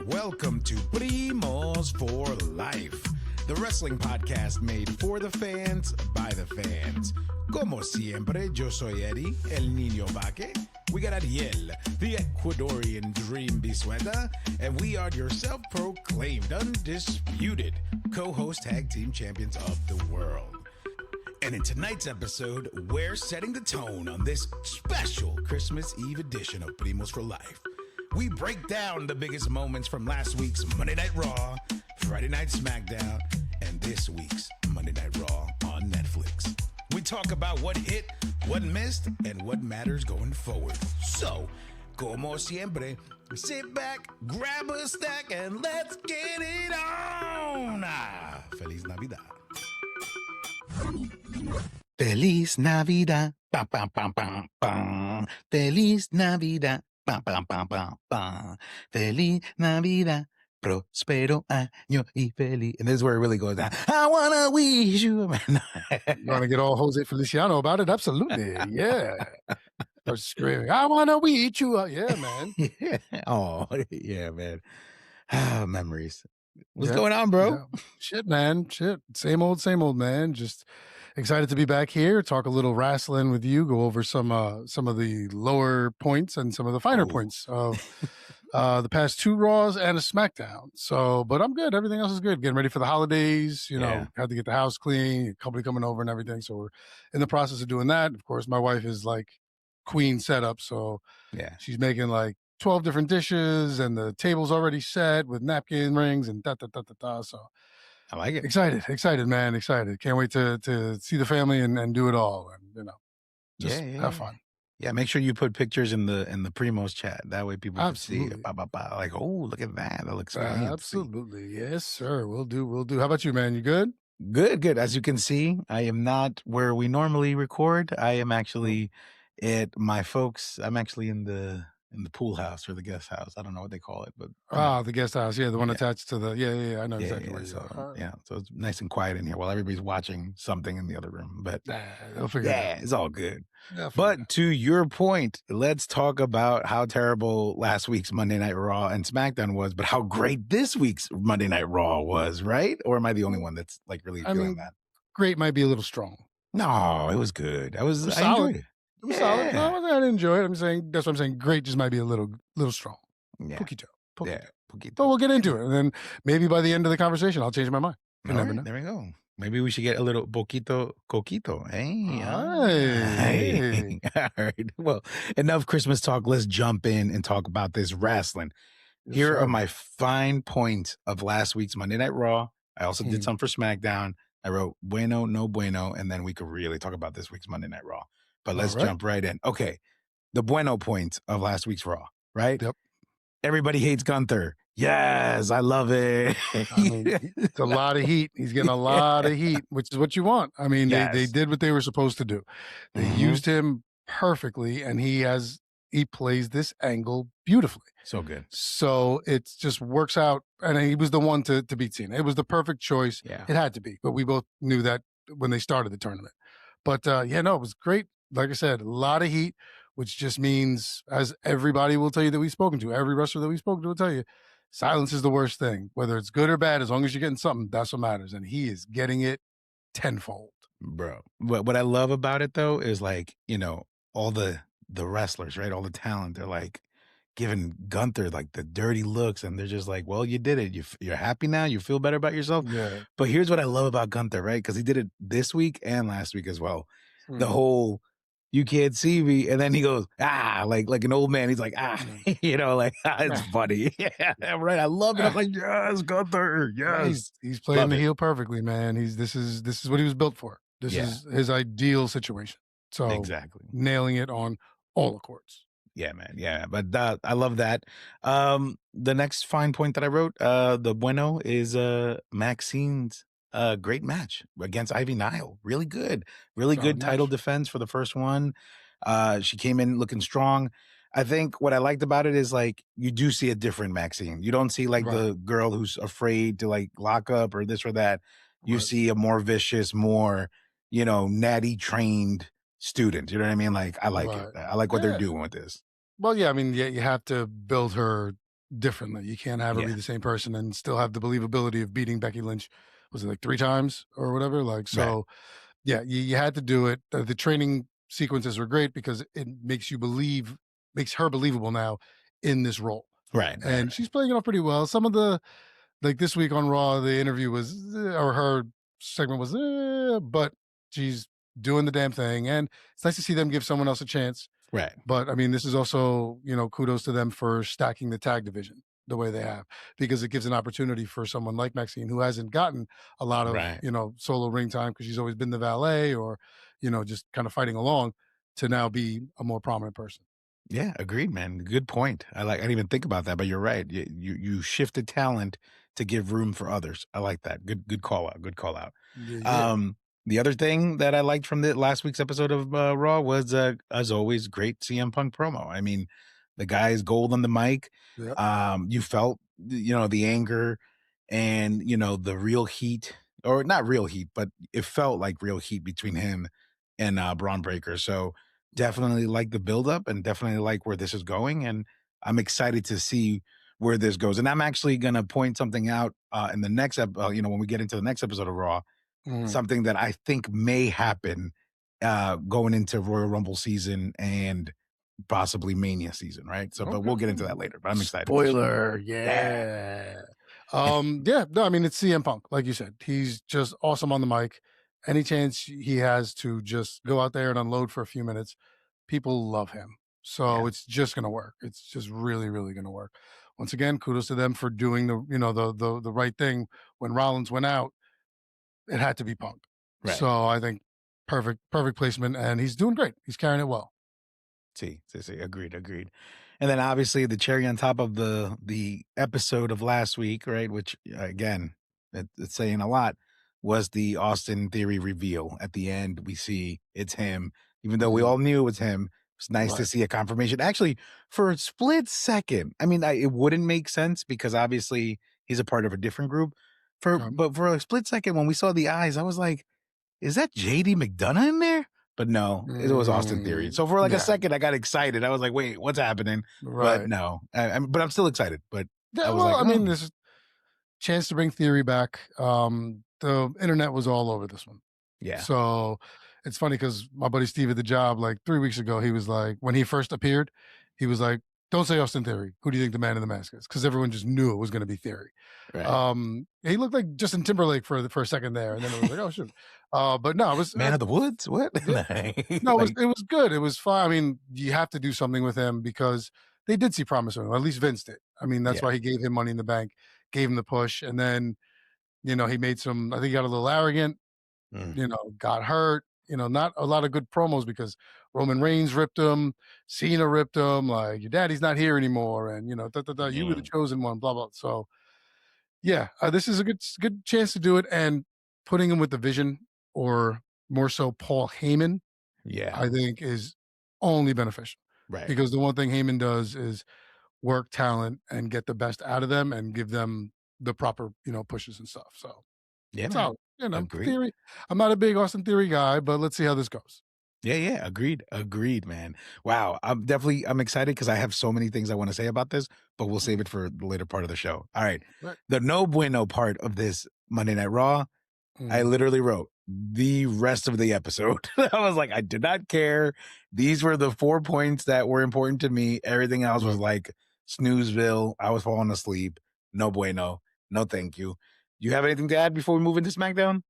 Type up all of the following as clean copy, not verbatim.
Welcome to Primos for Life, the wrestling podcast made for the fans, by the fans. Como siempre, yo soy Eddie, el niño vaque. We got Ariel, the Ecuadorian dream bisueta, and we are your self-proclaimed, undisputed co-host tag team champions of the world. And in tonight's episode, we're setting the tone on this special Christmas Eve edition of Primos for Life. We break down the biggest moments from last week's Monday Night Raw, Friday Night SmackDown, and this week's Monday Night Raw on Netflix. We talk about what hit, what missed, and what matters going forward. So, como siempre, sit back, grab a stack, and let's get it on! Feliz Navidad. Feliz Navidad, pam, pam, pam, pam, pam. Feliz Navidad, pam, pam, pam, pam, pam. Feliz Navidad, prospero año y feliz. And this is where it really goes down. I wanna wish you. You want to get all Jose Feliciano about it? Absolutely, yeah. I was screaming, I wanna wish you. Yeah, man. Yeah. Oh, yeah, man. Memories. What's going on, bro? Yeah. Shit, man. Shit. Same old, man. Just excited to be back here, talk a little wrestling with you, go over some of the lower points and some of the finer points of the past two Raws and a SmackDown. So, but I'm good. Everything else is good. Getting ready for the holidays. You know, had to get the house clean, company coming over and everything. So we're in the process of doing that. Of course, my wife is like queen setup. So she's making like 12 different dishes and the table's already set with napkin rings and da. So I like it. Excited, man. Excited. Can't wait to see the family and do it all. And, you know, just have fun. Yeah, make sure you put pictures in the Primos chat. That way people can see it. Like, oh, look at that. That looks fancy. Absolutely. Yes, sir. We'll do. How about you, man? You good? Good. As you can see, I am not where we normally record. I am actually at my folks. I'm actually in the pool house or the guest house. I don't know what they call it, but the guest house. Yeah, the one attached to the I know exactly where you are. Yeah, so it's nice and quiet in here while everybody's watching something in the other room. But they'll figure it out. It's all good. But to your point, let's talk about how terrible last week's Monday Night Raw and SmackDown was, but how great this week's Monday Night Raw was, right? Or am I the only one that's like really feeling that? Great might be a little strong. No, it was good. I enjoyed it. It was solid. No, I didn't enjoy it. That's what I'm saying. Great just might be a little strong. Yeah. Poquito. Poquito. But we'll get into it. And then maybe by the end of the conversation, I'll change my mind. You never know. There we go. Maybe we should get a little poquito coquito. Hey. All right. Well, enough Christmas talk. Let's jump in and talk about this wrestling. Here are my fine points of last week's Monday Night Raw. I also did some for SmackDown. I wrote bueno, no bueno, and then we could really talk about this week's Monday Night Raw. But let's jump right in. Okay. The bueno points of last week's Raw, right? Yep. Everybody hates Gunther. Yes, I love it. It's a lot of heat. He's getting a lot of heat, which is what you want. I mean, they did what they were supposed to do. They used him perfectly, and he plays this angle beautifully. So good. So it just works out. And he was the one to beat Cena. It was the perfect choice. Yeah. It had to be. But we both knew that when they started the tournament. But it was great. Like I said, a lot of heat, which just means, as everybody will tell you that we've spoken to, every wrestler that we've spoken to will tell you, silence is the worst thing. Whether it's good or bad, as long as you're getting something, that's what matters. And he is getting it tenfold. Bro. What I love about it, though, is like, you know, all the wrestlers, right? All the talent, they're like giving Gunther like the dirty looks. And they're just like, well, you did it. You're happy now. You feel better about yourself. Yeah. But here's what I love about Gunther, right? Because he did it this week and last week as well. The whole, you can't see me, and then he goes, like an old man. He's like, you know, like, it's funny. Yeah, right. I love it. I'm like, yes, Gunther, yes. He's playing the heel perfectly, man. This is what he was built for. This is his ideal situation. So exactly nailing it on all the courts. Yeah, man. Yeah, but I love that. The next fine point that I wrote, the bueno is Maxine's great match against Ivy Nile. Really good. Really good title defense for the first one. She came in looking strong. I think what I liked about it is like you do see a different Maxine. You don't see like the girl who's afraid to like lock up or this or that. You see a more vicious, more, you know, natty trained student. You know what I mean? Like I like it. I like what they're doing with this. Well, yeah, I mean, you have to build her differently. You can't have her be Yeah. the same person and still have the believability of beating Becky Lynch. Was it like 3 times or whatever? Like, Right. so yeah, you had to do it. The training sequences were great because it makes her believable now in this role. Right. And she's playing it off pretty well. Some of the, like this week on Raw, the interview was, or her segment was, but she's doing the damn thing. And it's nice to see them give someone else a chance. Right. But I mean, this is also, kudos to them for stacking the tag division the way they have, because it gives an opportunity for someone like Maxine, who hasn't gotten a lot of, Right. solo ring time because she's always been the valet or, just kind of fighting along, to now be a more prominent person. Yeah, agreed, man. Good point. I didn't even think about that, but you're right. You shifted talent to give room for others. I like that. Good call out. Good call out. Yeah, yeah. The other thing that I liked from the last week's episode of Raw was, as always, great CM Punk promo. I mean, the guy is gold on the mic. Yep. You felt, the anger and, the real heat, or not real heat, but it felt like real heat between him and Braun Breaker. So definitely like the buildup and definitely like where this is going. And I'm excited to see where this goes. And I'm actually going to point something out in the next, when we get into the next episode of Raw, Mhm. something that I think may happen going into Royal Rumble season and possibly Mania season, right? So, but we'll get into that later. But I'm excited. Spoiler, yeah. Yeah, no, I mean, it's CM Punk, like you said. He's just awesome on the mic. Any chance he has to just go out there and unload for a few minutes, people love him. So Yeah. it's just gonna work. It's just really, really gonna work. Once again, kudos to them for doing the right thing. When Rollins went out, it had to be Punk. Right. So I think perfect placement, and he's doing great. He's carrying it well. See. Agreed. And then obviously the cherry on top of the episode of last week, right? Which again, it's saying a lot, was the Austin Theory reveal. At the end, we see it's him, even though we all knew it was him. It's nice to Right. see a confirmation. Actually, for a split second, I mean, it wouldn't make sense because obviously he's a part of a different group. But for a split second, when we saw the eyes, I was like, is that JD McDonough in there? But no, it was Austin Theory. So for like a Yeah. second, I got excited. I was like, wait, what's happening? But Right. no, but I'm still excited. But Yeah, I was well, like, I mean, this is chance to bring Theory back. The internet was all over this one. yeah, So it's funny because my buddy Steve at the job, like 3 weeks ago, he was like, when he first appeared, he was like, "Don't say Austin Theory. Who do you think the man in the mask is?" Because everyone just knew it was going to be Theory. right. He looked like Justin Timberlake for a second there, and then it was like, "Oh shit!" But no, it was Man of the Woods? What? yeah. No, Like, it was good. It was fine. I mean, you have to do something with him because they did see promise in him. At least Vince did. I mean, that's yeah. why he gave him Money in the Bank, gave him the push, and then he made some. I think he got a little arrogant. Mm, Got hurt. Not a lot of good promos because Roman Reigns ripped him, Cena ripped him. Like, your daddy's not here anymore, and you were the chosen one. Blah blah. So yeah, this is a good chance to do it, and putting him with the Vision, or more so Paul Heyman, yeah, I think is only beneficial, right. because the one thing Heyman does is work talent and get the best out of them and give them the proper, pushes and stuff. So Yeah, man. so, Agreed. Theory. I'm not a big Austin Theory guy, but let's see how this goes. Yeah. Agreed, man. Wow. I'm excited because I have so many things I want to say about this, but we'll save it for the later part of the show. All right. Right. The no bueno part of this Monday Night Raw, I literally wrote the rest of the episode. I was like, I did not care. These were the 4 points that were important to me. Everything else was like snoozeville. I was falling asleep. No bueno. No, thank you. You have anything to add before we move into SmackDown?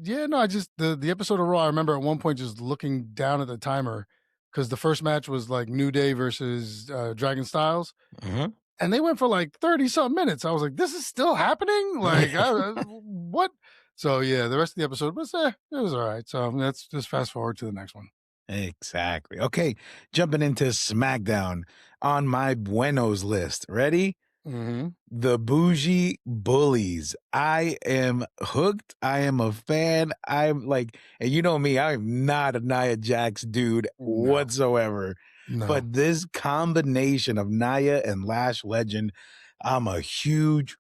Yeah, no, I just the episode of Raw. I remember at one point just looking down at the timer because the first match was like New Day versus Dragon Styles, and they went for like 30 something minutes. I was like, this is still happening? Like, what? So yeah, the rest of the episode was it was all right. So let's just fast forward to the next one. Exactly. Okay, jumping into SmackDown on my buenos list. Ready? Mm-hmm. The Bougie Bullies. I am hooked. I am a fan. I'm like, and you know me, I'm not a Nia Jax dude whatsoever. No. But this combination of Nia and Lash Legend, I'm a huge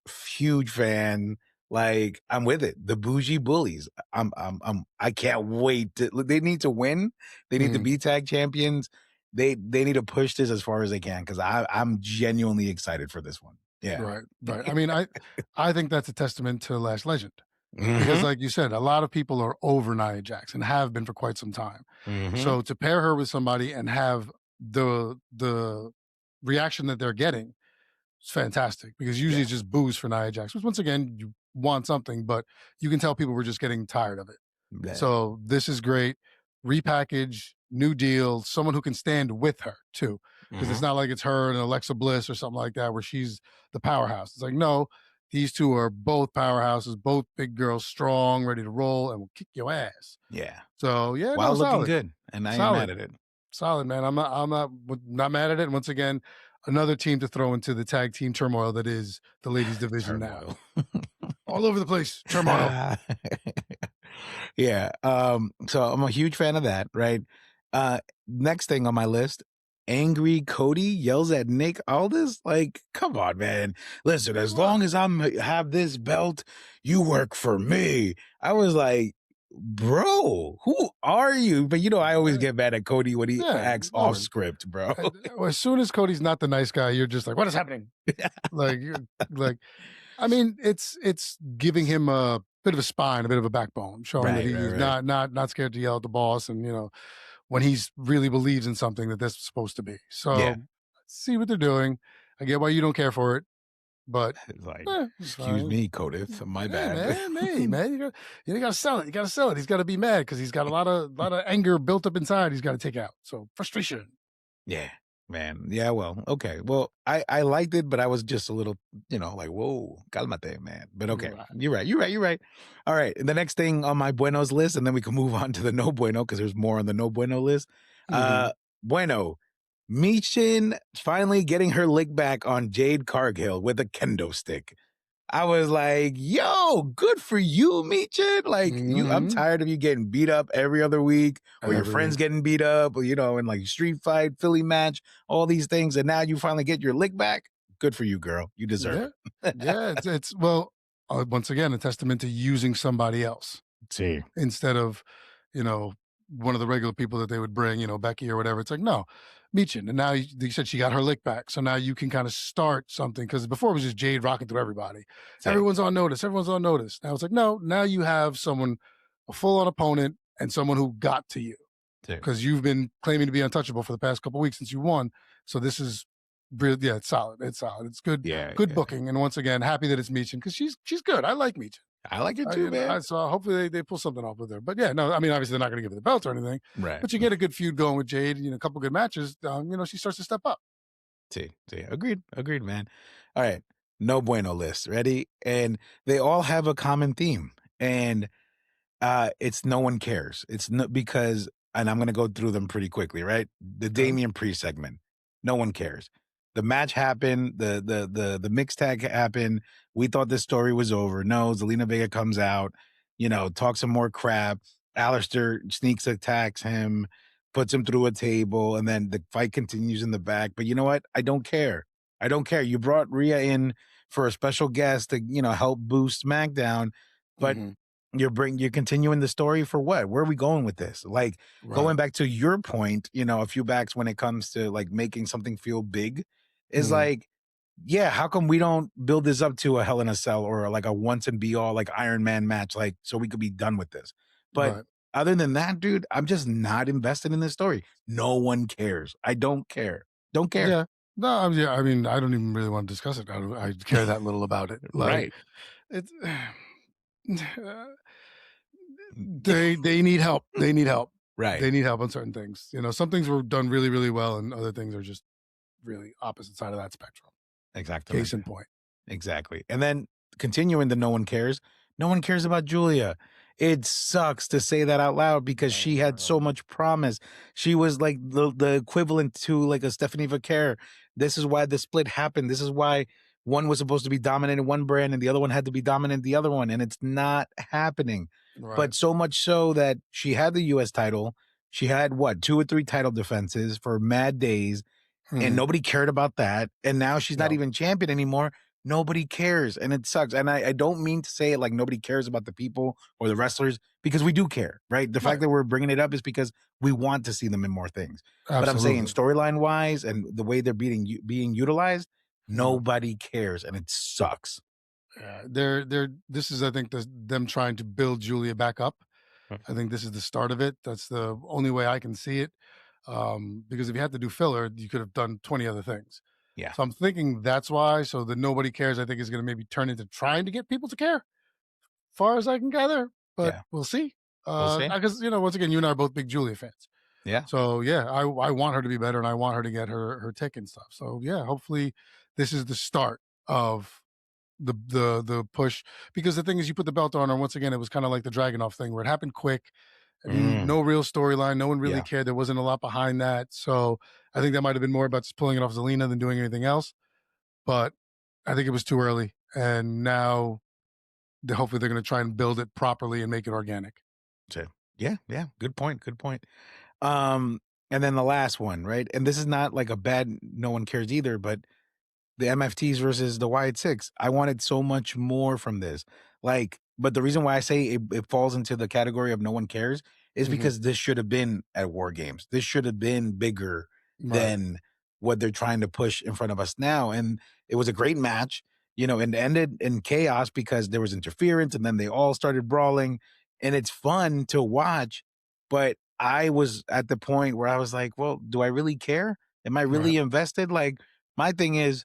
fan. Like, I'm with it. The Bougie Bullies. I can't wait they need to win. They need to be tag champions. they need to push this as far as they can because I'm genuinely excited for this one. Yeah. Right. I mean, I think that's a testament to Last Legend because, Mhm. like you said, a lot of people are over Nia Jax and have been for quite some time. Mhm. So to pair her with somebody and have the reaction that they're getting is fantastic because usually Yeah. it's just boos for Nia Jax, which once again you want something, but you can tell people were just getting tired of it. Yeah. So this is great. Repackage, new deal, someone who can stand with her too. Because it's Mhm. not like it's her and Alexa Bliss or something like that where she's the powerhouse. It's like, no, these two are both powerhouses, both big girls, strong, ready to roll, and will kick your ass. Yeah. So yeah, no, While looking solid. good, and I ain't mad Solid. at it. Solid, man. I'm not mad at it. And once again, another team to throw into the tag team turmoil that is the ladies division now. Turmoil. All over the place. Turmoil. Yeah. So I'm a huge fan of that, right? Next thing on my list, angry Cody yells at Nick Aldis. Like, come on, man. Listen, as long as have this belt, you work for me. I was like, bro, who are you? But I always get mad at Cody when he acts off always. script, bro. As soon as Cody's not the nice guy, you're just like, what is happening? like, I mean, it's giving him a bit of a spine, a bit of a backbone, showing that he's Right. not scared to yell at the boss, and when he's really believes in something that that's supposed to be. So Yeah. see what they're doing. I get why you don't care for it, but It's like, it's excuse fine. me, Codith, my bad. Man, you gotta sell it. You gotta sell it. He's got to be mad because he's got a lot of anger built up inside. He's got to take out. So frustration. Yeah, man. Yeah, well, okay. Well, I liked it, but I was just a little, like, whoa, calmate, man. But okay, Right. you're right. All right, the next thing on my buenos list, and then we can move on to the no bueno because there's more on the no bueno list. Mhm. Bueno, Michin finally getting her lick back on Jade Cargill with a kendo stick. I was like, yo, good for you, Michin. Like, I'm Mhm. tired of you getting beat up every other week, or your Every friends week. getting beat up, or, in like street fight, Philly match, all these things. And now you finally get your lick back. Good for you, girl. You deserve Yeah. it. Yeah. It's well, once again, a testament to using somebody else See. instead of, you know, one of the regular people that they would bring, Becky or whatever. It's like, no, Michin. And now you said she got her lick back. So now you can kind of start something because before it was just Jade rocking through everybody. See. Everyone's on notice. Now it's like, no, now you have someone, a full on opponent and someone who got to you See. because you've been claiming to be untouchable for the past couple of weeks since you won. So this is really, yeah, it's solid. It's solid. It's good. Yeah. Good booking. And once again, happy that it's Michin because she's good. I like Michin. I like it too, man. So hopefully they pull something off with her. But yeah, no, I mean, obviously they're not going to give her the belt or anything. Right. But you get a good feud going with Jade, a couple good matches. She starts to step up. See. Agreed, man. All right. No bueno list. Ready? And they all have a common theme. And it's no one cares. It's not because, and I'm going to go through them pretty quickly, right? The Damian Priest segment. No one cares. The match happened. The mixed tag happened. We thought this story was over. No, Zelina Vega comes out, talks some more crap. Alistair sneaks attacks him, puts him through a table, and then the fight continues in the back. But you know what? I don't care. You brought Rhea in for a special guest to, help boost SmackDown, but you're continuing the story for what? Where are we going with this? Like going back to your point, a few backs when it comes to like making something feel big is like, yeah, how come we don't build this up to a Hell in a Cell or like a once and be all like Iron Man match, like so we could be done with this. But other than that, dude, I'm just not invested in this story. No one cares. I don't care. Don't care. Yeah. No, I mean, I don't even really want to discuss it. I care that little about it. Like, Right. It's they need help. They need help. Right. They need help on certain things. Some things were done really, really well, and other things are just really opposite side of that spectrum. Exactly. Case in point. Exactly. And then continuing the no one cares about Julia. It sucks to say that out loud because she had so much promise. She was like the equivalent to like a Stephanie Vaquer. This is why the split happened. This is why one was supposed to be dominant in one brand and the other one had to be dominant in the other one. And it's not happening. Right. But so much so that she had the US title. She had 2 or 3 title defenses for mad days. And nobody cared about that. And now she's not even champion anymore. nobody cares, and it sucks. And I don't mean to say it like nobody cares about the people or the wrestlers, because we do care, right? The fact Right. that we're bringing it up is because we want to see them in more things. But I'm saying Absolutely. storyline wise and the way they're being utilized, Mhm. nobody cares, and it sucks. Yeah, they're this is, I think, them trying to build Julia back up. I think this is the start of it. That's the only way I can see it. Because if you had to do filler, you could have done 20 other things. Yeah, So I'm thinking that's why. So the nobody cares, I think, is going to maybe turn into trying to get people to care, far as I can gather. But yeah, we'll see. we'll see. Because once again, you and I are both big Julia fans. Yeah, So yeah, I want her to be better, and I want her to get her tick and stuff. So yeah, hopefully this is the start of the push, because the thing is, you put the belt on her, and once again, it was kind of like the Dragunov thing where it happened quick. mm, No real storyline. No one really yeah. cared. There wasn't a lot behind that. So I think that might have been more about just pulling it off Zelina than doing anything else. But I think it was too early. And now hopefully they're going to try and build it properly and make it organic. So, yeah, yeah. Good point. Good point. Um, and then the last one, right? And this is not like a bad no one cares either, but the MFTs versus the Wyatt Six. I wanted so much more from this. Like, but the reason why I say it falls into the category of no one cares is Mhm. because this should have been at War Games. This should have been bigger Right. than what they're trying to push in front of us now. And it was a great match, and it ended in chaos because there was interference and then they all started brawling. And it's fun to watch. But I was at the point where I was like, well, do I really care? Am I Right. really invested? Like, my thing is,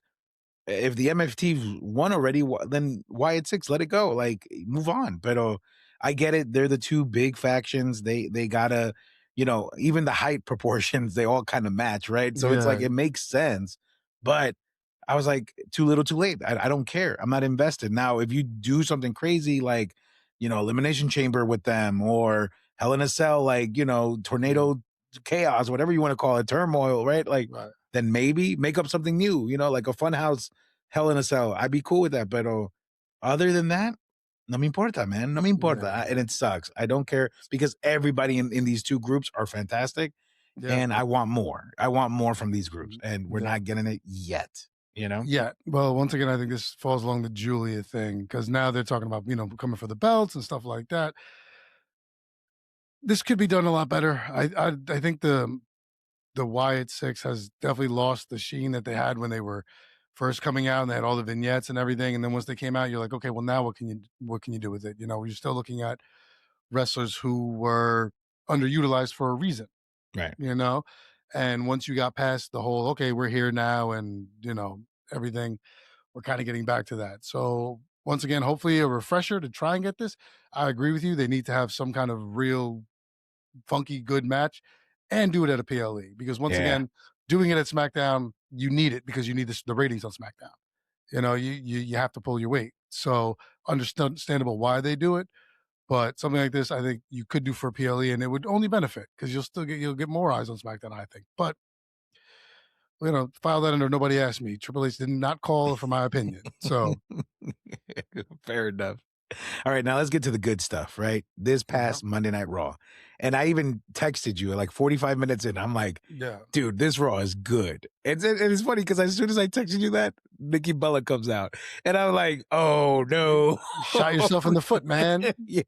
if the MFT won already, then why at 6? Let it go. Like, move on. But I get it. They're the two big factions. They gotta, even the height proportions, they all kind of match, right? So it's like Yeah. it makes sense. But I was like, too little, too late. I don't care. I'm not invested. Now, if you do something crazy like, Elimination Chamber with them, or Hell in a Cell, like, Mhm. Tornado Chaos, whatever you want to call it, turmoil, right? Like, Right. then maybe make up something new, like a Funhouse Hell in a Cell. I'd be cool with that. But other than that, no me importa, man. No me importa. Yeah. And it sucks. I don't care because everybody in these two groups are fantastic. Yeah. And I want more. I want more from these groups. And we're Yeah. not getting it yet, you know? Yeah. Well, once again, I think this falls along the Julia thing, because now they're talking about, coming for the belts and stuff like that. This could be done a lot better. I think the Wyatt Six has definitely lost the sheen that they had when they were first coming out and they had all the vignettes and everything. And then once they came out, you're like, okay, well, now what can you do with it? You're still looking at wrestlers who were underutilized for a reason, Right. you know? And once you got past the whole, okay, we're here now, and everything, we're kind of getting back to that. So once again, hopefully a refresher to try and get this. I agree with you. They need to have some kind of real funky good match and do it at a PLE, because once Yeah. again, doing it at SmackDown, you need it because you need the ratings on SmackDown. You have to pull your weight. So understandable why they do it, but something like this, I think you could do for a PLE, and it would only benefit because you'll get more eyes on SmackDown, I think. But file that under nobody asked me. Triple H did not call for my opinion. So Fair enough. All right, now let's get to the good stuff, right? This yeah, past Monday Night Raw. And I even texted you like 45 minutes in. I'm like, yeah. dude, this Raw is good. It's funny because as soon as I texted you that, Nikki Bella comes out. And I'm like, oh no. You shot yourself in the foot, man. Yeah.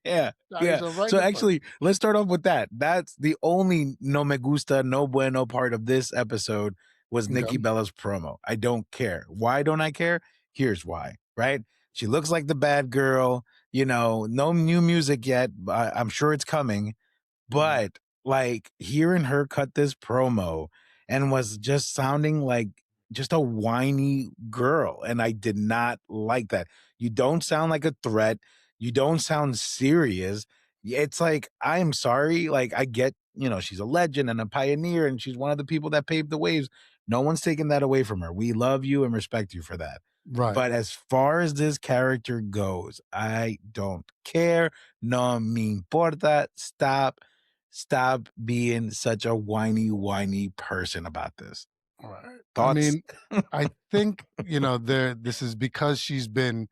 Shot Yeah. yourself right in So the foot. actually, let's start off with that. That's the only no me gusta, no bueno part of this episode was Nikki Okay. Bella's promo. I don't care. Why don't I care? Here's why, right? She looks like the bad girl, no new music yet. I'm sure it's coming. Mhm. But like hearing her cut this promo and was just sounding like just a whiny girl. And I did not like that. You don't sound like a threat. You don't sound serious. It's like, I'm sorry. Like, I get, she's a legend and a pioneer and she's one of the people that paved the waves. No one's taking that away from her. We love you and respect you for that. Right. But as far as this character goes, I don't care. No me importa. Stop being such a whiny person about this. Right. I Thoughts? mean, I think, this is because she's been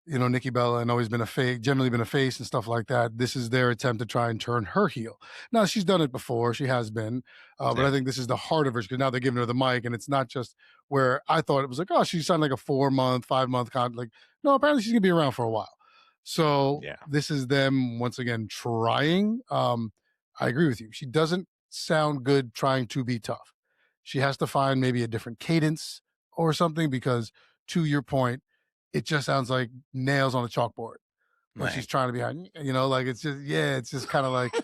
Nikki Bella and always been a face, generally been a face and stuff like that. This is their attempt to try and turn her heel. Now she's done it before, she has been, but I think this is the heart of her because now they're giving her the mic, and it's not just where I thought it was like, oh, she signed like a 4-month, 5-month contract. Like, no, apparently she's gonna be around for a while. So this is them once again trying. I agree with you. She doesn't sound good trying to be tough. She has to find maybe a different cadence or something because, to your point, it just sounds like nails on a chalkboard when she's trying to be on, like it's just kind of like,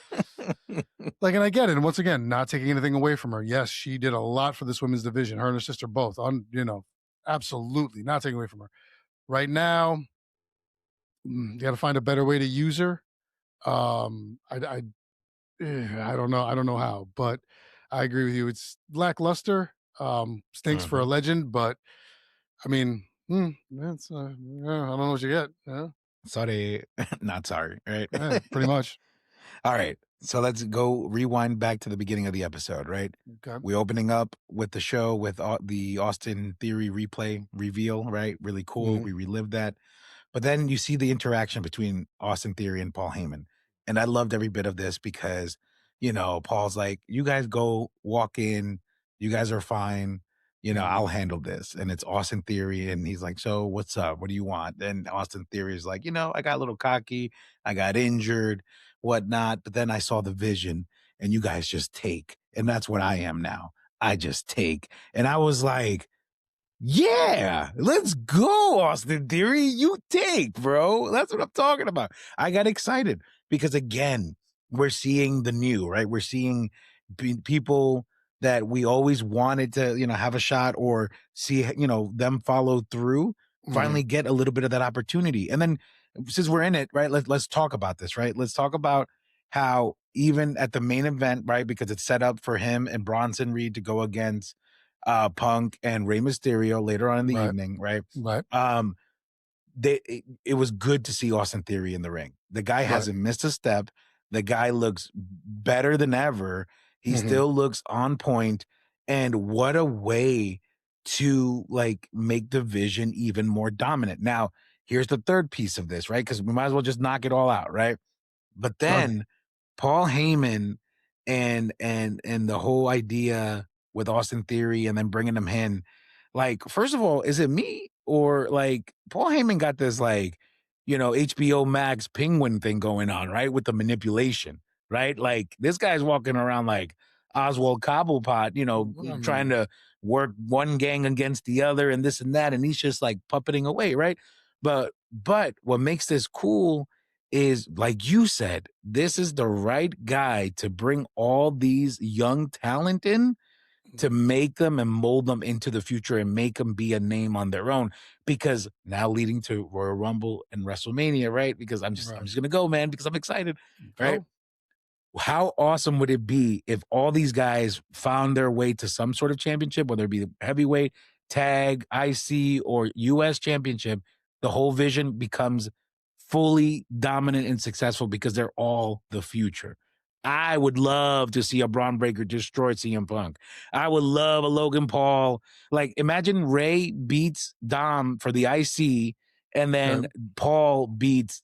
like, and I get it. And once again, not taking anything away from her. Yes, she did a lot for this women's division. Her and her sister both, absolutely not taking away from her. Right now, you got to find a better way to use her. I don't know. I don't know how, but I agree with you. It's lackluster. Stinks for a legend, but I mean, that's I don't know what you get. Yeah. Sorry, not sorry, right? Yeah, pretty much. All right, so let's go rewind back to the beginning of the episode, right? Okay. We're opening up with the show with the Austin Theory replay reveal, right? Really cool. We relived that. But then you see the interaction between Austin Theory and Paul Heyman. And I loved every bit of this because, Paul's like, you guys go walk in. You guys are fine. I'll handle this. And it's Austin Theory. And he's like, so what's up? What do you want? And Austin Theory is like, I got a little cocky. I got injured, whatnot. But then I saw the vision and you guys just take. And that's what I am now. I just take. And I was like, yeah, let's go, Austin Theory. You take, bro. That's what I'm talking about. I got excited because, again, we're seeing the new, right? We're seeing people that we always wanted to, have a shot or see, them follow through, finally get a little bit of that opportunity. And then since we're in it, right, let's talk about this, right? Let's talk about how even at the main event, right, because it's set up for him and Bronson Reed to go against Punk and Rey Mysterio later on in the evening, right? Right. It was good to see Austin Theory in the ring. The guy hasn't missed a step. The guy looks better than ever. He still looks on point. And what a way to make the vision even more dominant. Now, here's the third piece of this, right? Because we might as well just knock it all out, right? But then Paul Heyman and the whole idea with Austin Theory and then bringing him in, first of all, is it me or Paul Heyman got this HBO Max penguin thing going on, right? With the manipulation, right? This guy's walking around like Oswald Cobblepot, trying to work one gang against the other and this and that. And he's just puppeting away, right? But what makes this cool is, like you said, this is the right guy to bring all these young talent in to make them and mold them into the future and make them be a name on their own. Because now leading to Royal Rumble and WrestleMania, right? Because I'm just gonna go, man, because I'm excited, right? How awesome would it be if all these guys found their way to some sort of championship, whether it be the heavyweight, tag, IC, or US championship? The whole vision becomes fully dominant and successful because they're all the future. I would love to see a Braun Breaker destroy CM Punk. I would love a Logan Paul. Imagine Ray beats Dom for the IC, and then Paul beats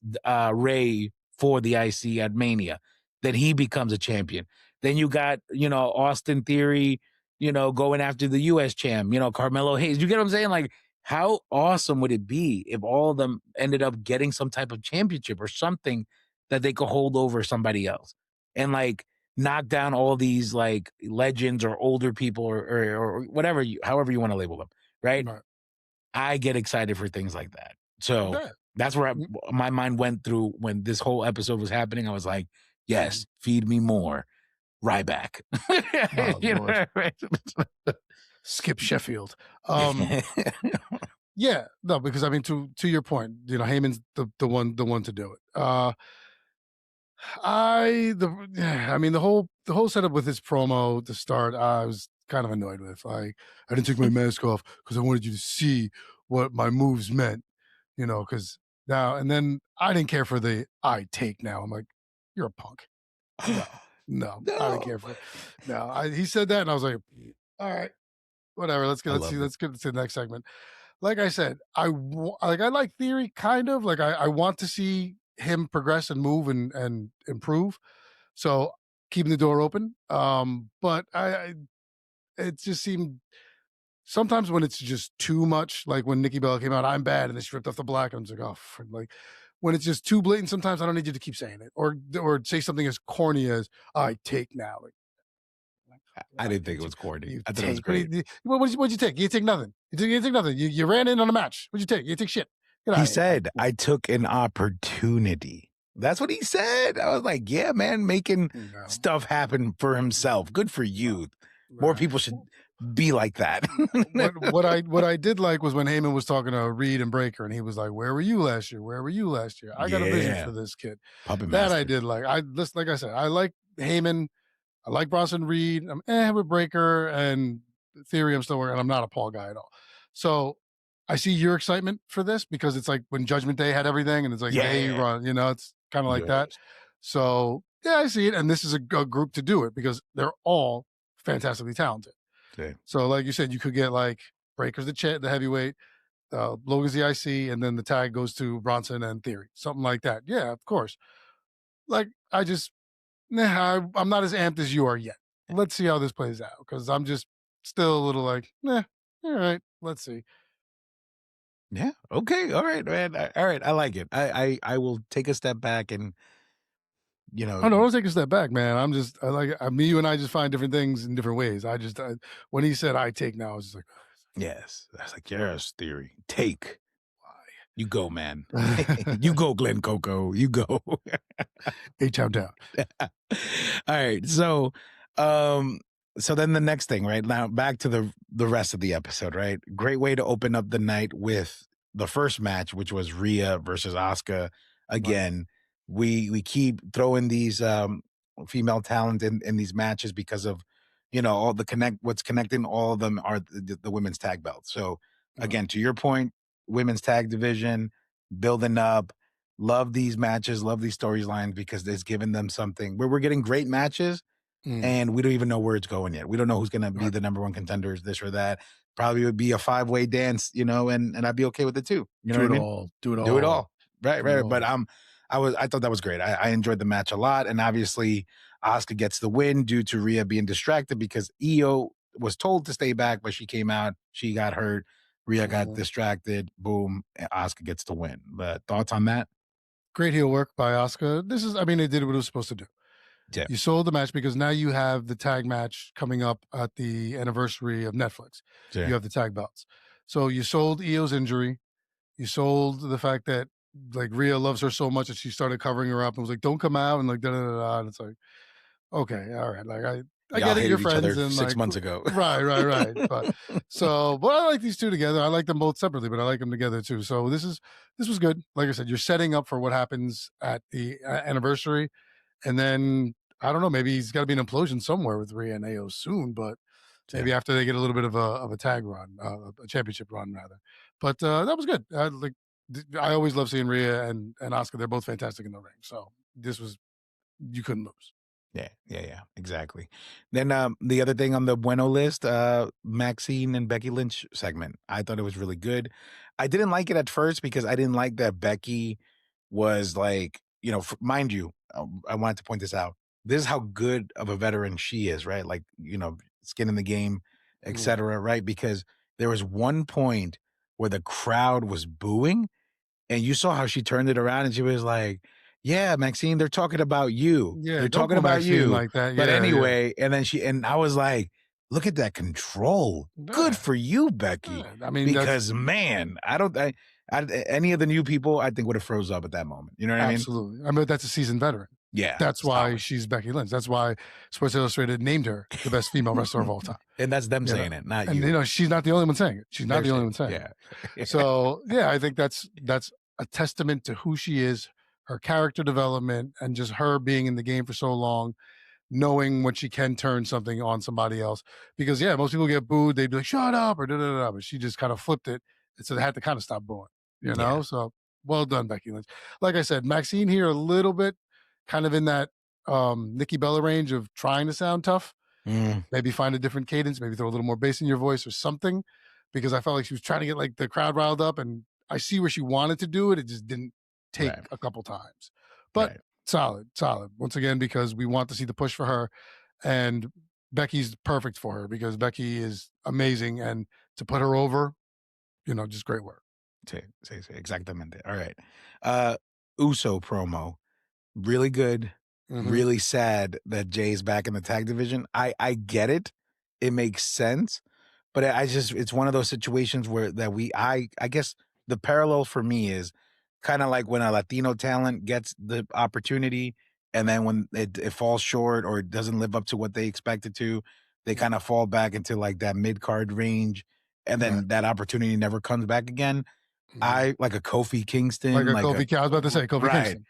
Ray for the IC at Mania. Then he becomes a champion. Then you got, Austin Theory, going after the US champ, Carmelo Hayes. You get what I'm saying? How awesome would it be if all of them ended up getting some type of championship or something that they could hold over somebody else and knock down all these legends or older people or whatever, however you want to label them, right? I get excited for things like that. So that's where my mind went through when this whole episode was happening. I was like, yes, feed me more Ryback. Skip Sheffield. Yeah, no, because I mean, to your point, Heyman's the one to do it. The whole setup with his promo to start, I was kind of annoyed with. I didn't take my mask off because I wanted you to see what my moves meant, because now and then I didn't care for the I take now. I'm like, you're a punk. No, I didn't care for it. No, he said that and I was like, all right, whatever. Let's get to the next segment. like I said, I like Theory kind of like I want to see him progress and move and improve. So keeping the door open. But it just seemed sometimes when it's just too much, like when Nikki Bella came out, I'm bad, and they stripped off the black, and I'm just like, oh, like when it's just too blatant. Sometimes I don't need you to keep saying it, or say something as corny as "I take now." I didn't think it was corny. You I thought it was take great. what'd you take? You take nothing. You take nothing. You ran in on a match. What'd you take? You take shit. Get out He of here. said, I took an opportunity. That's what he said. I was like, yeah, man, making stuff happen for himself. Good for you. More people should be like that. what I did like was when Heyman was talking to Reed and Breaker, and he was like, "Where were you last year? Where were you last year? I got a vision for this kid." Puppet That Master. I did like. Like I said, I like Heyman. I like Bronson Reed. I'm with Breaker and Theory. I'm still working. I'm not a Paul guy at all. So I see your excitement for this because it's like when Judgment Day had everything, and it's like they run. You know, it's kind of like that. So yeah, I see it, and this is a group to do it because they're all fantastically talented. Okay. So like you said, you could get like Breaker's the heavyweight, Logan's the IC, and then the tag goes to Bronson and Theory, something like that. Yeah, of course. Like I just, I'm not as amped as you are yet. Let's see how this plays out because I'm just still a little like, all right, let's see. Yeah. Okay. All right, man. All right. I like it. I will take a step back and, Oh no, don't take a step back, man. I'm just me, you and I just find different things in different ways. When he said I take now, I was just like, yes. I was like, yes, Theory. Take. You go, man. You go, Glen Coco. You go. H-Town down. All right. So then the next thing, right? Now back to the rest of the episode, right? Great way to open up the night with the first match, which was Rhea versus Asuka. Again, we keep throwing these female talent in these matches because of all what's connecting all of them are the women's tag belts. So again, to your point, women's tag division building up. Love these matches, love these storylines because it's given them something where we're getting great matches and we don't even know where it's going yet. We don't know who's going to be the number one contenders, this or that. Probably would be a 5-way dance, and I'd be okay with it too. You know what I mean? Do it all. Right. But I thought that was great. I enjoyed the match a lot. And obviously Asuka gets the win due to Rhea being distracted because Io was told to stay back, but she came out, she got hurt. Rhea got distracted. Boom. Asuka gets the win. But thoughts on that? Great heel work by Asuka. They did what it was supposed to do. Yeah. You sold the match because now you have the tag match coming up at the anniversary of Netflix. Yeah. You have the tag belts. So you sold Io's injury. You sold the fact that like Rhea loves her so much that she started covering her up and was like, "Don't come out," and like da da da da. And it's like, okay, all right, like I get it, you're friends, and 6 months ago. right. But I like these two together. I like them both separately, but I like them together too. So this was good. Like I said, you're setting up for what happens at the anniversary, and then I don't know, maybe he's got to be an implosion somewhere with Rhea and Ao soon, but maybe after they get a little bit of a tag run, a championship run rather. But that was good. I always love seeing Rhea and Asuka. They're both fantastic in the ring. So you couldn't lose. Yeah, exactly. Then the other thing on the Bueno list, Maxine and Becky Lynch segment. I thought it was really good. I didn't like it at first because I didn't like that Becky was like, mind you, I wanted to point this out. This is how good of a veteran she is, right? Like, skin in the game, etc. Right? Because there was one point where the crowd was booing and you saw how she turned it around and she was like, yeah, Maxine, they're talking about you. Yeah, they're don't talking go about Maxine you. like that. But Yeah, anyway, and I was like, look at that control. Good for you, Becky. I mean, because man, any of the new people, I think would have froze up at that moment. You know what I mean? Absolutely. I mean, that's a seasoned veteran. Yeah. That's why she's Becky Lynch. That's why Sports Illustrated named her the best female wrestler of all time. And that's them saying it, not you. And she's not the only one saying it. She's not the only one saying it. Yeah. So yeah, I think that's a testament to who she is, her character development, and just her being in the game for so long, knowing when she can turn something on somebody else. Because most people get booed, they'd be like, "Shut up," or da da da. But she just kind of flipped it, and so they had to kind of stop booing. So well done, Becky Lynch. Like I said, Maxine here a little bit, kind of in that Nikki Bella range of trying to sound tough. Maybe find a different cadence, maybe throw a little more bass in your voice or something. because I felt like she was trying to get like the crowd riled up, and I see where she wanted to do it. It just didn't take Right. a couple times, but Right. solid once again, because we want to see the push for her, and Becky's perfect for her because Becky is amazing, and to put her over, just great work. Sí, exactamente. All right. Uso promo. Really good. Hmm. Really sad that Jay's back in the tag division. I get it. It makes sense. But I just it's one of those situations where that I guess the parallel for me is kind of like when a Latino talent gets the opportunity and then when it falls short or it doesn't live up to what they expected to, they Yeah, kind of fall back into like that mid-card range and right. then that opportunity never comes back again. Mhm. I like a Kofi Like Kingston, a like a I was about to say Kofi right. Kingston.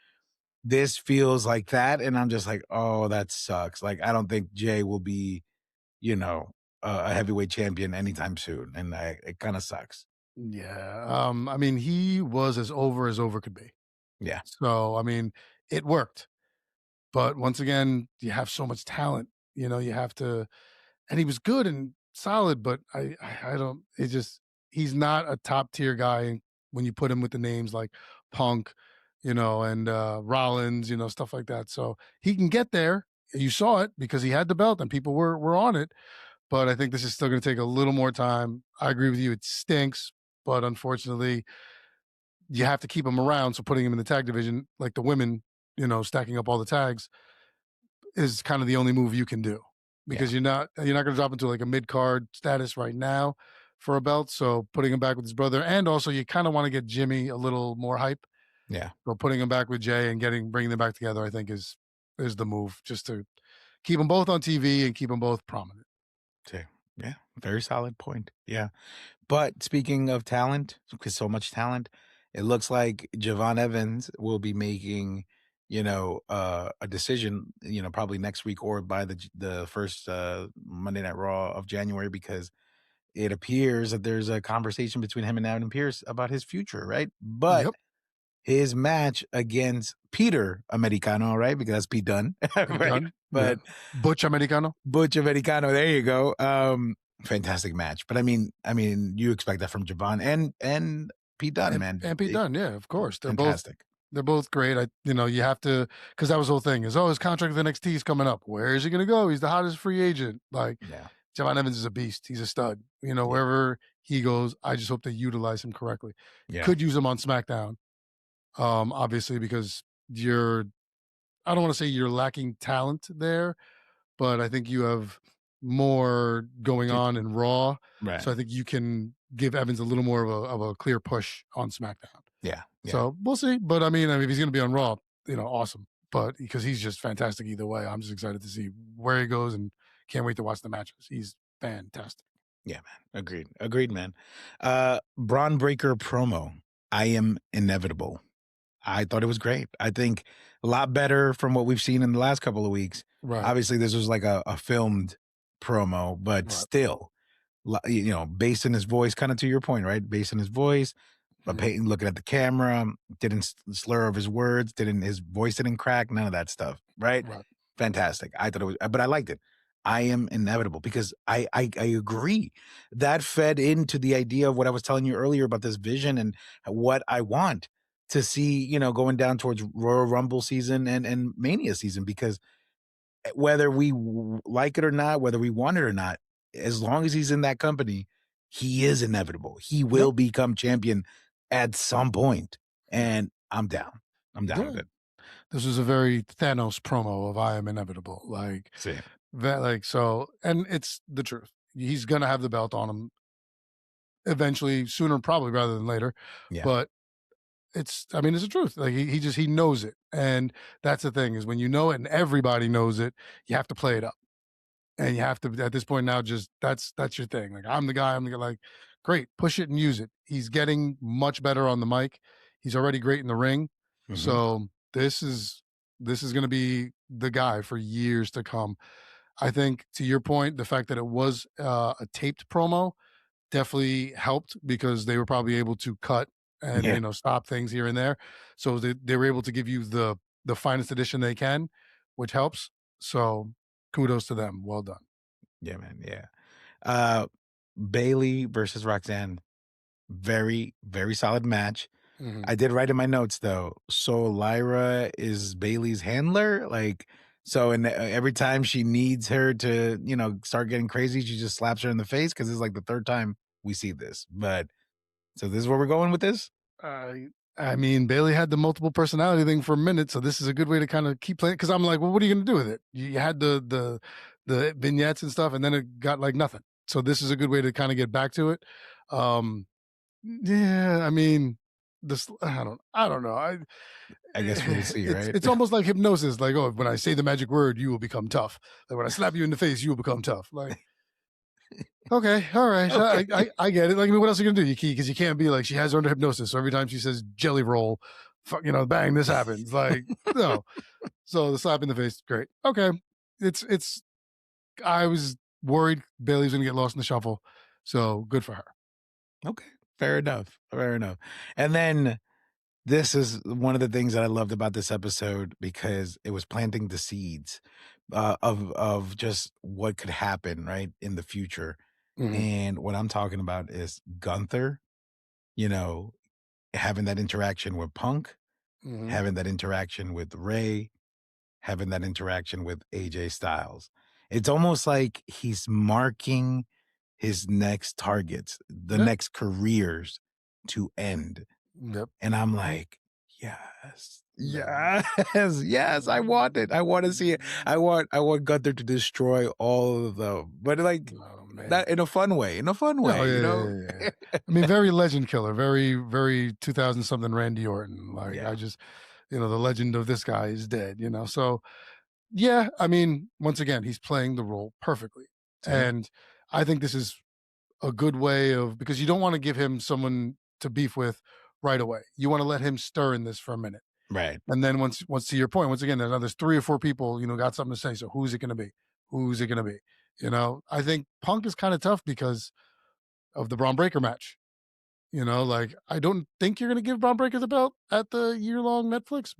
This feels like that, and I'm just like, "Oh, that sucks." Like, I don't think Jay will be, you know, a heavyweight champion anytime soon, and it kinda sucks. Yeah. I mean, he was as over could be. Yeah, So, I mean, it worked. But once again, you have so much talent, you have to, and he was good and solid, but I don't, it just, he's not a top tier guy when you put him with the names like Punk, and Rollins, stuff like that. So he can get there. You saw it because he had the belt and people were on it. But I think this is still going to take a little more time. I agree with you. It stinks, but unfortunately, you have to keep him around. So putting him in the tag division, like the women, stacking up all the tags, is kind of the only move you can do yeah, because you're not going to drop into like a mid card status right now for a belt. So putting him back with his brother, and also you kind of want to get Jimmy a little more hype. yeah, So putting him back with Jay and bringing them back together, I think is the move, just to keep them both on TV and keep them both prominent. too. Yeah, very solid point. Yeah. But speaking of talent, because so much talent, it looks like Javon Evans will be making, a decision, probably next week or by the first Monday Night Raw of January, because it appears that there's a conversation between him and Adam Pierce about his future, right? But Yep, his match against Peter Americano, right? Because that's Pete Dunne, Pete right? Dunne. Yeah, But Butch Americano. Butch Americano, there you go. Fantastic match. But I mean, you expect that from Javon and Pete Dunne, man. And Pete Dunne, yeah, of course. Fantastic. They're both great. You have to, because that was the whole thing is, oh, his contract with NXT is coming up. Where is he going to go? He's the hottest free agent. Like, Yeah, Javon Evans is a beast. He's a stud. yeah, Wherever he goes, I just hope they utilize him correctly. yeah, Could use him on SmackDown, obviously, because I don't want to say you're lacking talent there, but I think you have more going T- on in Raw. right. So I think you can give Evans a little more of a clear push on SmackDown. Yeah, yeah, So we'll see. But I mean, if he's going to be on Raw, awesome. But because he's just fantastic either way, I'm just excited to see where he goes and can't wait to watch the matches. He's fantastic. yeah, man. Agreed, man. Braun Breaker promo. I am inevitable. I thought it was great. I think a lot better from what we've seen in the last couple of weeks. Right. Obviously, this was like a filmed promo, but Right. still, based in his voice, kind of to your point, right? Based in his voice, but Mhm. looking at the camera, didn't slur of his words, didn't his voice didn't crack, none of that stuff, right? Right. Fantastic. I thought it was, but I liked it. I am inevitable because I agree that fed into the idea of what I was telling you earlier about this vision and what I want to see, going down towards Royal Rumble season and Mania season, because whether we like it or not, whether we want it or not, as long as he's in that company, he is inevitable. He Yep. will become champion at some point, and I'm down. I'm down with Yeah. it. This was a very Thanos promo of I am inevitable. Like See, that, like, so, and it's the truth. He's going to have the belt on him eventually, sooner probably rather than later. yeah, But I mean, it's the truth. Like he knows it. And that's the thing, is when you know it and everybody knows it, you have to play it up. And you have to, at this point now, just that's your thing. Like, I'm the guy, like, great, push it and use it. He's getting much better on the mic. He's already great in the ring. hmm So this is going to be the guy for years to come. I think, to your point, the fact that it was a taped promo definitely helped, because they were probably able to cut and yeah, stop things here and there, so they were able to give you the finest edition they can, which helps. So kudos to them. Well done. yeah, man, yeah. Bailey versus Roxanne, very, very solid match. Mhm. I did write in my notes though. So Lyra is Bailey's handler, like so, and every time she needs her to, start getting crazy, she just slaps her in the face because it's like the third time we see this. But so this is where we're going with this. I mean, Bailey had the multiple personality thing for a minute, so this is a good way to kind of keep playing. Because I'm like, well, what are you going to do with it? You had the vignettes and stuff, and then it got like nothing. So this is a good way to kind of get back to it. Yeah, I mean, this I don't know. I guess we'll see, right? It's almost like hypnosis. Like, oh, when I say the magic word, you will become tough. Like when I slap you in the face, you will become tough. Like, okay, all right, Okay. I get it. Like, I mean, what else are you gonna do? Because you can't be like she has her under hypnosis. So every time she says jelly roll, fuck, bang, this happens. Like, no. So the slap in the face, great. Okay, it's. I was worried Bailey's gonna get lost in the shuffle, so good for her. Okay, fair enough. Fair enough. And then this is one of the things that I loved about this episode because it was planting the seeds of just what could happen right in the future. Mhm, And what I'm talking about is Gunther, you know, having that interaction with Punk, mhm. having that interaction with Ray, having that interaction with AJ Styles. It's almost like he's marking his next targets, the Yep, next careers to end. yep. And I'm like, yes, Man. yes, yes, I want it. I want to see it. I want Gunther to destroy all of them, but like Oh man. that in a fun way, Oh yeah. I mean, very legend killer, very, very 2000 something Randy Orton. Like Yeah. I just, the legend of this guy is dead. So yeah, I mean, once again, he's playing the role perfectly, See? and I think this is a good way of because you don't want to give him someone to beef with right away. You want to let him stir in this for a minute, Right. and then once to your point, once again, there's 3 or 4 people, got something to say. So who's it going to be? Who's it going to be? I think Punk is kind of tough because of the Braun Breaker match. Like I don't think you're going to give Braun Breaker the belt at the year-long Netflix,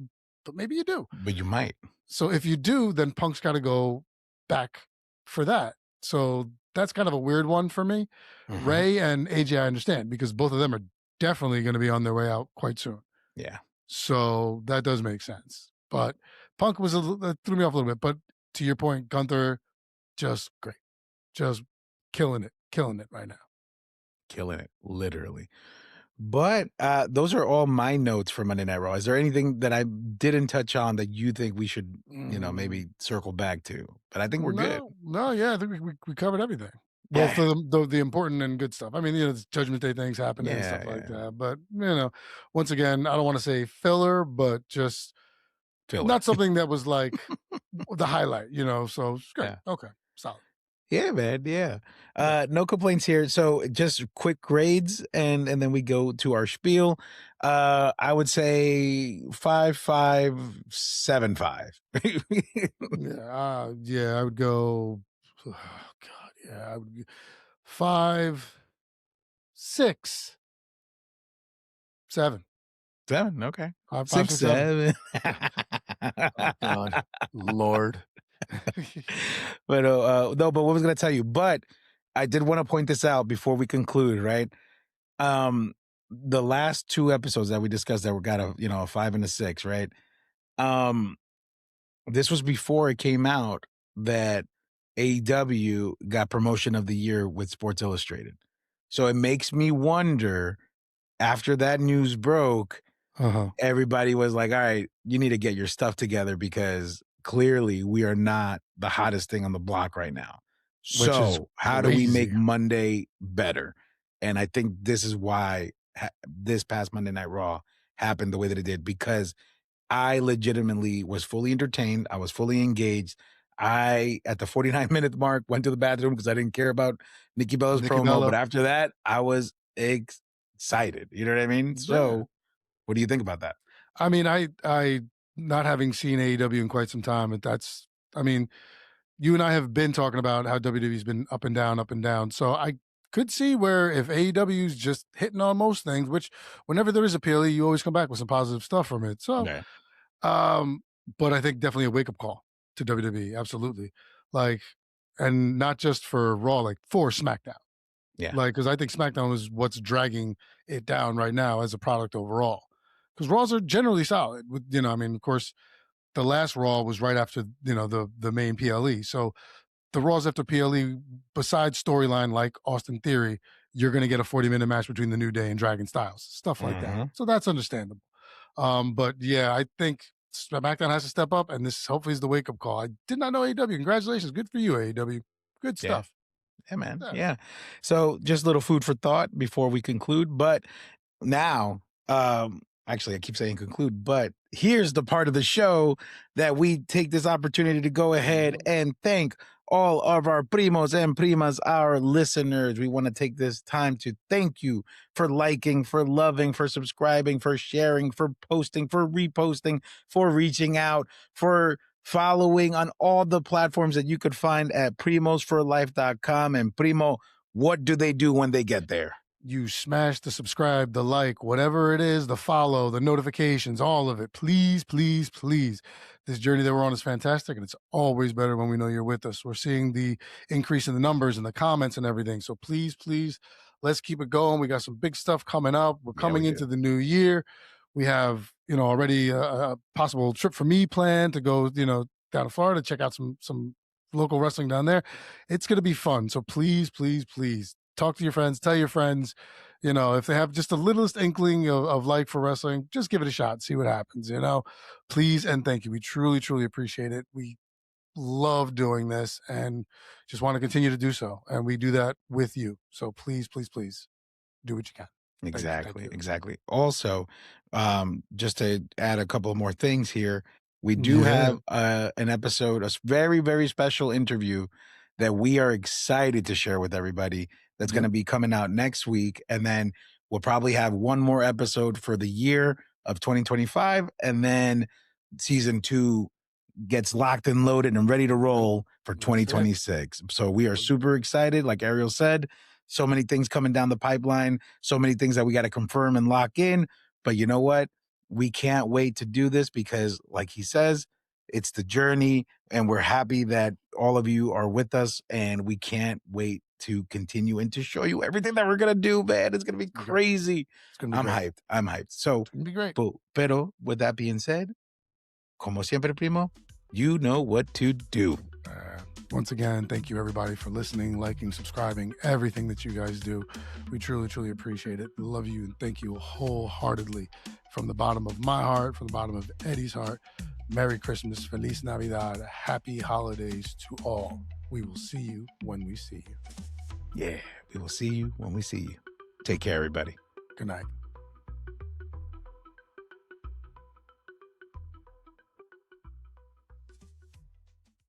but maybe you do. But you might. So if you do, then Punk's got to go back for that. So that's kind of a weird one for me. Mhm. Ray and AJ, I understand because both of them are definitely going to be on their way out quite soon. Yeah. So that does make sense. But Punk that threw me off a little bit. But to your point, Gunther, just great, just killing it right now. Killing it, literally. But those are all my notes for Monday Night Raw. Is there anything that I didn't touch on that you think we should, Mm, maybe circle back to? But I think we're good. no, yeah, I think we covered everything. Well, Yeah. for the important and good stuff. I mean, the Judgment Day things happening and Yeah. stuff like Yeah. that. But once again, I don't want to say filler, but just Filler. not something that was like the highlight. So it's great. Yeah. Okay, solid. Yeah, man. Yeah. Yeah. No complaints here. So just quick grades and then we go to our spiel. I would say 5.5, 7.5. Yeah. I would go. Oh God, yeah. I would 5, 6, 7. 7. Okay. 5, 6, 6, 7. 7. Oh God, Lord. But no, but what was gonna tell you, but I did want to point this out before we conclude, right? Um, the last 2 episodes that we discussed that we got a 5 and a 6, right? Um, this was before it came out that AEW got promotion of the year with Sports Illustrated. So it makes me wonder after that news broke, Uh-huh. everybody was like, all right, you need to get your stuff together because clearly we are not the hottest thing on the block right now. Which is So how do we make crazy. Monday better? And I think this is why this past Monday Night Raw happened the way that it did because I legitimately was fully entertained. I was fully engaged. I, at the 49-minute mark, went to the bathroom because I didn't care about Nikki Bella's Nikki promo. But Bella. after that, I was excited. You know what I mean? Yeah. So what do you think about that? I mean, I not having seen AEW in quite some time, I mean, you and I have been talking about how WWE's been up and down, up and down. So I could see where if AEW's just hitting on most things, which whenever there is a PLE, you always come back with some positive stuff from it. So, Yeah. but I think definitely a wake up call to WWE. Absolutely. Like, and not just for Raw, like for SmackDown. Yeah. Like, because I think SmackDown is what's dragging it down right now as a product overall. Because Raws are generally solid. With, I mean, of course, the last Raw was right after the main PLE. So the Raws after PLE, besides storyline like Austin Theory, you're going to get a 40-minute match between the New Day and Dragon Styles, stuff like that. So that's understandable. But yeah, I think SmackDown has to step up, and this hopefully is the wake up call. I did not know AEW. Congratulations, good for you, AEW. Good stuff. Yeah, man. Yeah. So just a little food for thought before we conclude. But now, actually, I keep saying conclude, but here's the part of the show that we take this opportunity to go ahead and thank all of our primos and primas, our listeners. We want to take this time to thank you for liking, for loving, for subscribing, for sharing, for posting, for reposting, for reaching out, for following on all the platforms that you could find at primosforlife.com. And Primo, what do they do when they get there? You smash the subscribe, the like, whatever it is, the follow, the notifications, all of it. Please, please, please. This journey that we're on is fantastic, and it's always better when we know you're with us. We're seeing the increase in the numbers and the comments and everything. So please, please, let's keep it going. We got some big stuff coming up. We're coming into the new year. We have, already a possible trip for me planned to go, down to Florida, check out some local wrestling down there. It's going to be fun. So please, please, please, talk to your friends, tell your friends, if they have just the littlest inkling of like for wrestling, just give it a shot, see what happens, please. And thank you. We truly, truly appreciate it. We love doing this and just want to continue to do so. And we do that with you. So please, please, please do what you can. Exactly. Also, just to add a couple more things here, we do have an episode, a very, very special interview that we are excited to share with everybody. That's going to be coming out next week. And then we'll probably have one more episode for the year of 2025. And then season 2 gets locked and loaded and ready to roll for 2026. So we are super excited. Like Ariel said, so many things coming down the pipeline, so many things that we got to confirm and lock in. But you know what? We can't wait to do this because, like he says, it's the journey, and we're happy that all of you are with us, and we can't wait to continue and to show you everything that we're going to do, man. It's going to be crazy. I'm hyped. So, it's going to be great. Pero with that being said, como siempre, Primo, you know what to do. Once again, thank you everybody for listening, liking, subscribing, everything that you guys do. We truly, truly appreciate it. We love you and thank you wholeheartedly from the bottom of my heart, from the bottom of Eddie's heart. Merry Christmas, Feliz Navidad, happy holidays to all. We will see you when we see you. Yeah, we will see you when we see you. Take care, everybody. Good night.